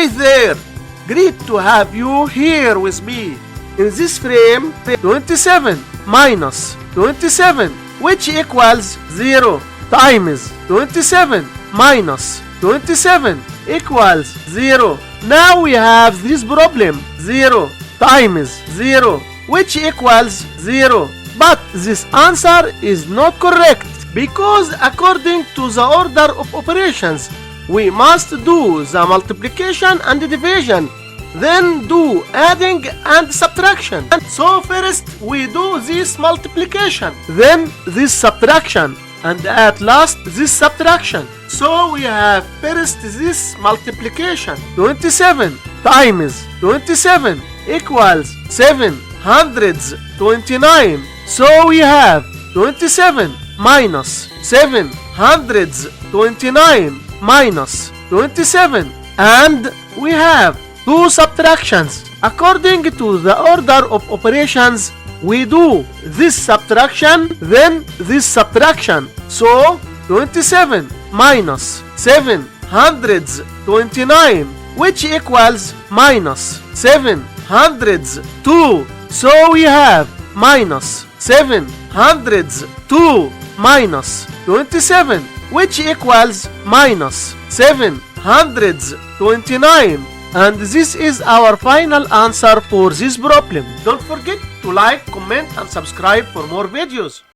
Hi there! Great to have you here with me. In this frame, 27 minus 27, which equals 0, times 27 minus 27 equals 0. Now we have this problem, 0 times 0, which equals 0. But this answer is not correct, because according to the order of operations, we must do the multiplication and division, then do adding and subtraction. So first we do this multiplication, then this subtraction, and at last this subtraction. So we have first this multiplication, 27 times 27 equals 729. So we have 27 minus 729 minus 27, and we have two subtractions. According to the order of operations, we do this subtraction, then this subtraction. So 27 minus 729, which equals minus 702. So we have minus 702 minus 27, which equals minus 729. And this is our final answer for this problem. Don't forget to like, comment and subscribe for more videos.